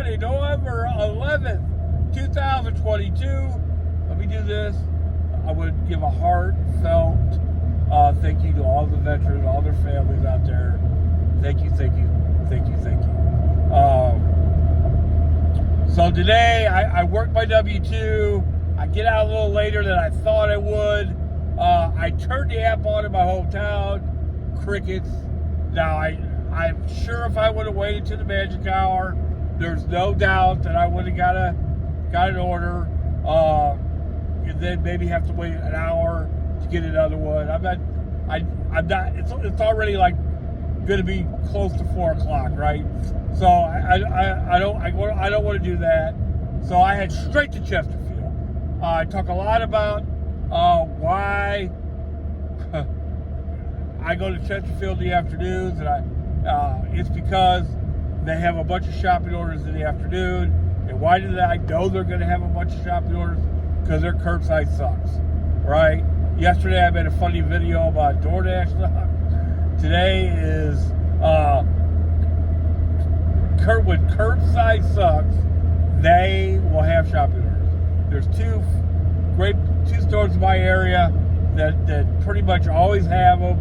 Friday, November 11th, 2022. Let me do this. I would give a heartfelt thank you to all the veterans, all their families out there. Thank you, thank you, thank you, thank you. So today, I work my W-2. I get out a little later than I thought I would. I turned the app on in my hometown. Crickets. Now, I'm sure if I would have waited to the magic hour, there's no doubt that I would have got an order. And then maybe have to wait an hour to get another one. I'm not. It's already like going to be close to 4 o'clock, right? So I don't want to do that. So I head straight to Chesterfield. I talk a lot about why I go to Chesterfield in the afternoons, and it's because they have a bunch of shopping orders in the afternoon. And why do I know they're going to have a bunch of shopping orders? Because their curbside sucks, right? Yesterday I made a funny video about Doordash stuff. Today is when curbside sucks, they will have shopping orders. There's two stores in my area that pretty much always have them.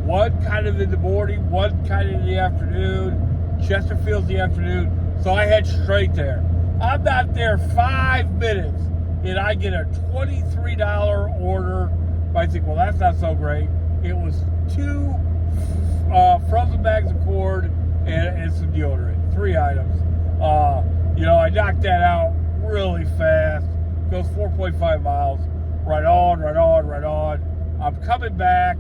One kind of in the morning, one kind of in the afternoon. Chesterfield's the afternoon. So I head straight there. I'm not there 5 minutes, and I get a $23 order. I think, well, that's not so great. It was 2 frozen bags of cord and some deodorant. 3 items. I knocked that out really fast. Goes 4.5 miles. Right on, right on, right on. I'm coming back.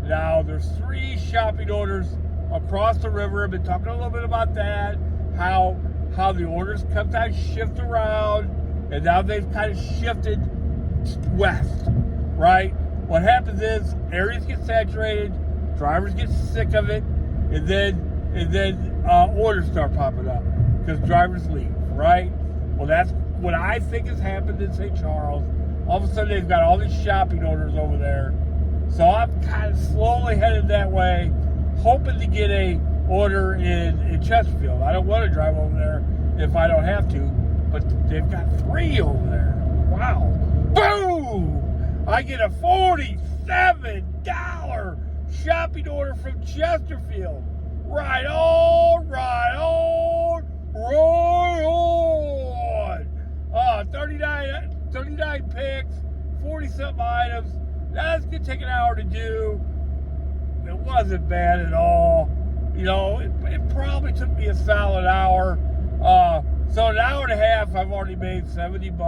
Now, there's 3 shopping orders across the river. I've been talking a little bit about that. How the orders sometimes shift around. And now they've kind of shifted west, right? What happens is areas get saturated, drivers get sick of it, and then orders start popping up because drivers leave, right? Well, that's what I think has happened in St. Charles. All of a sudden, they've got all these shopping orders over there. So I'm kind of slowly headed that way, hoping to get a order in Chesterfield. I don't want to drive over there if I don't have to, but they've got 3 over there. Wow. Boom! I get a $47 shopping order from Chesterfield. Right on, right on, right on. 39 picks, 40-something items. That's going to take an hour to do. It wasn't bad at all. It probably took me a solid hour. So an hour and a half, I've already made $70.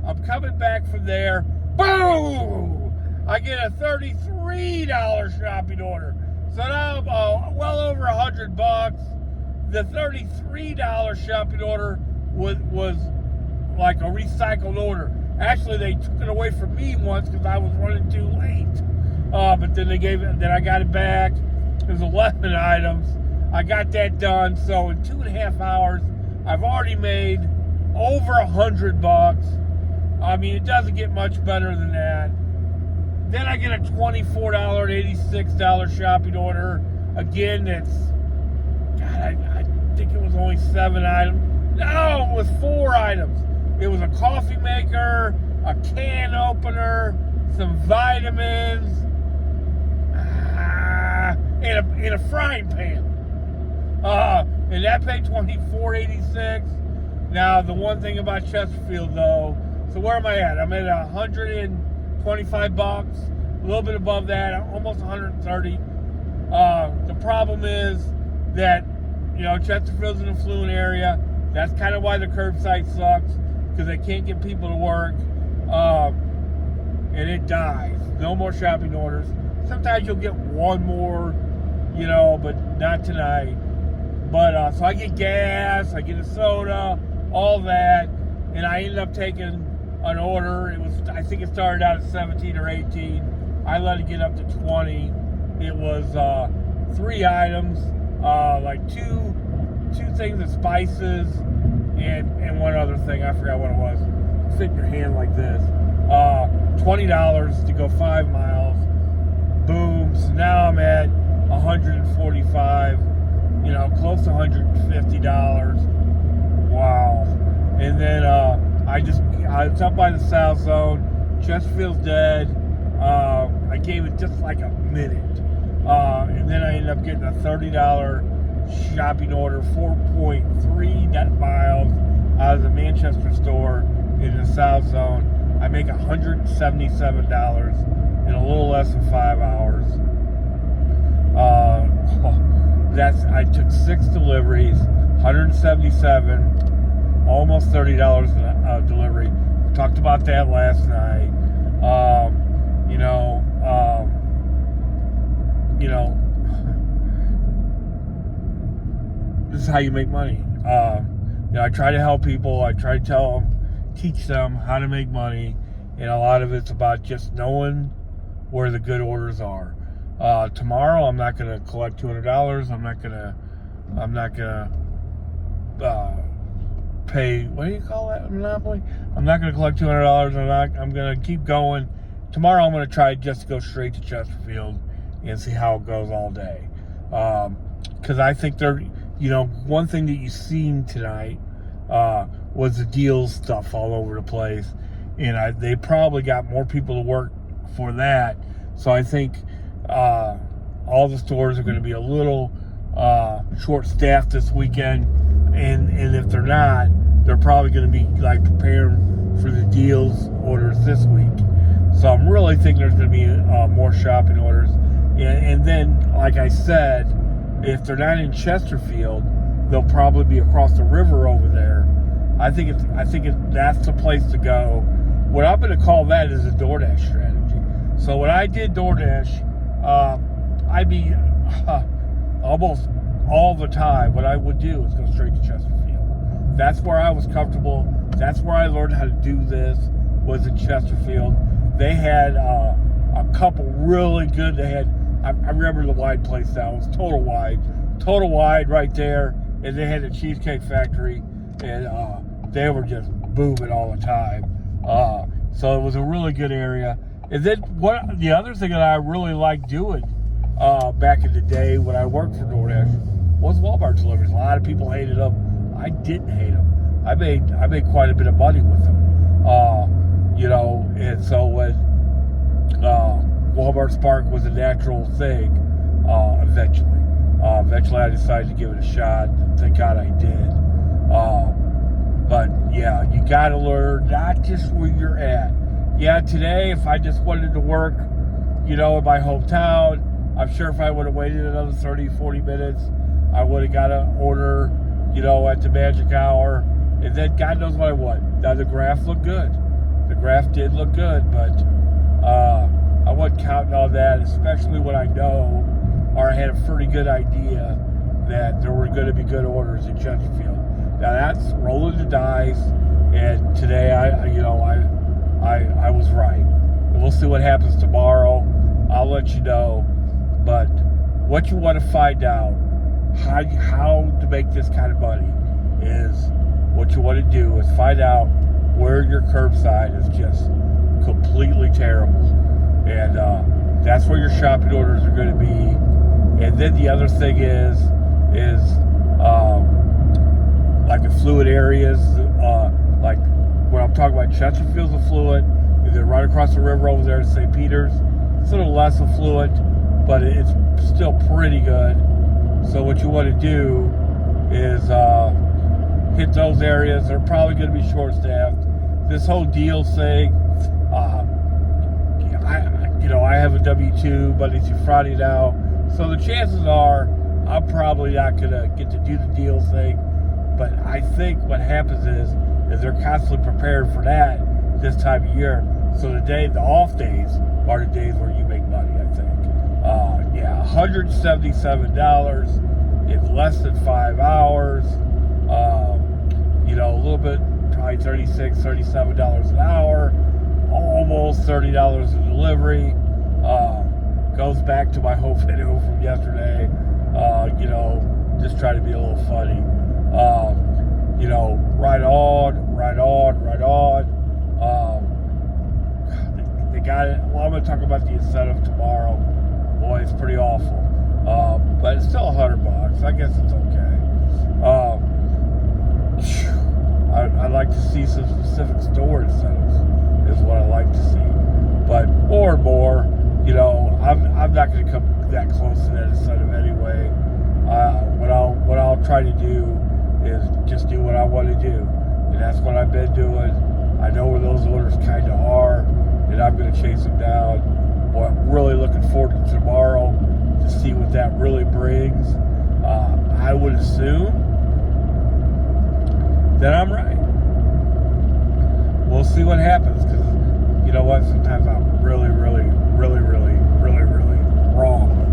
I'm coming back from there. Boom! I get a $33 shopping order. So now I'm well over $100. The $33 shopping order was like a recycled order. Actually, they took it away from me once because I was running too late. But then then I got it back. It was 11 items. I got that done. So in 2.5 hours, I've already made over $100. I mean, it doesn't get much better than that. Then I get a $24.86 shopping order. Again, I think it was only 7 items. No, it was 4 items. It was a coffee maker, a can opener, some vitamins, and a frying pan. And that paid $24.86. Now, the one thing about Chesterfield, though, so where am I at? I'm at $125, a little bit above that, almost $130. The problem is that, Chesterfield's an affluent area. That's kind of why the curbside sucks, because they can't get people to work, and it dies. No more shopping orders. Sometimes you'll get one more, but not tonight. But so I get gas, I get a soda, all that, and I ended up taking an order. I think it started out at 17 or 18. I let it get up to 20. It was 3 items, like two things of spices, and one other thing. I forgot what it was. Fit in your hand like this. $20 to go 5 miles. Boom. So now I'm at $145. Close to $150. wow. And then it's up by the South Zone. Chesterfield's dead. I gave it just like a minute. And then I ended up getting a $30 shopping order, 4.3 net miles out of the Manchester store in the South Zone. I make $177 in a little less than 5 hours. I took 6 deliveries, 177, almost $30 a delivery. We talked about that last night. This is how you make money. I try to help people. I try to teach them how to make money, and a lot of it's about just knowing where the good orders are. Tomorrow, I'm not going to collect $200. I'm not going to pay. What do you call that? Monopoly. I'm not going to collect $200. I'm going to keep going. Tomorrow, I'm going to try just to go straight to Chesterfield and see how it goes all day. Because I think one thing that you've seen tonight was the deals stuff all over the place, and they probably got more people to work for that. So I think all the stores are going to be a little short-staffed this weekend, and if they're not, they're probably going to be like preparing for the deals orders this week. So I'm really thinking there's going to be more shopping orders, and then like I said, if they're not in Chesterfield, they'll probably be across the river over there. I think that's the place to go. What I'm going to call that is a Doordash strategy. So when I did Doordash, I'd be almost all the time. What I would do is go straight to Chesterfield. That's where I was comfortable. That's where I learned how to do this, was in Chesterfield. They had a couple really good. I remember the wide place now. It was Total Wide right there. And they had a Cheesecake Factory, and they were just booming all the time. So it was a really good area. And then the other thing that I really liked doing back in the day when I worked for Doordash was Walmart deliveries. A lot of people hated them. I didn't hate them. I made quite a bit of money with them. And so when Walmart Spark was a natural thing, eventually I decided to give it a shot. Thank God I did. But yeah, you gotta learn not just where you're at. Yeah, today, if I just wanted to work, in my hometown, I'm sure if I would have waited another 30, 40 minutes, I would have got an order, at the magic hour. And then God knows what I want. Now, the graph looked good. The graph did look good, but I wasn't counting on that, especially when I know, or I had a pretty good idea that there were going to be good orders in Chesterfield. Now, that's rolling the dice, and today, I was right. And we'll see what happens tomorrow. I'll let you know. But what you want to find out, how to make this kind of money, is what you want to do is find out where your curbside is just completely terrible. And that's where your shopping orders are going to be. And then the other thing is like affluent areas, like when I'm talking about Chesterfield's affluent, and then right across the river over there in St. Peter's, it's a little less affluent, but it's still pretty good. So what you want to do is hit those areas. They're probably going to be short-staffed. This whole deal thing, I have a W-2 Monday through Friday now, so the chances are I'm probably not going to get to do the deal thing. But I think what happens is they're constantly prepared for that this time of year. So the off days are the days where you make money, I think. $177 in less than 5 hours. A little bit, probably $36, $37 an hour. Almost $30 a delivery. Goes back to my whole video from yesterday. Just try to be a little funny. Right on. They got it. Well, I'm going to talk about the incentive tomorrow. Boy, it's pretty awful. But it's still $100. I guess it's okay. see some specific storage setups is what I like to see. But more and more, you know, I'm not going to come that close to that incentive anyway. What I'll try to do is just do what I want to do, and that's what I've been doing. I know where those orders kind of are, and I'm going to chase them down. But I'm really looking forward to tomorrow to see what that really brings. I would assume that I'm right. We'll see what happens, because you know what? Sometimes I'm really wrong.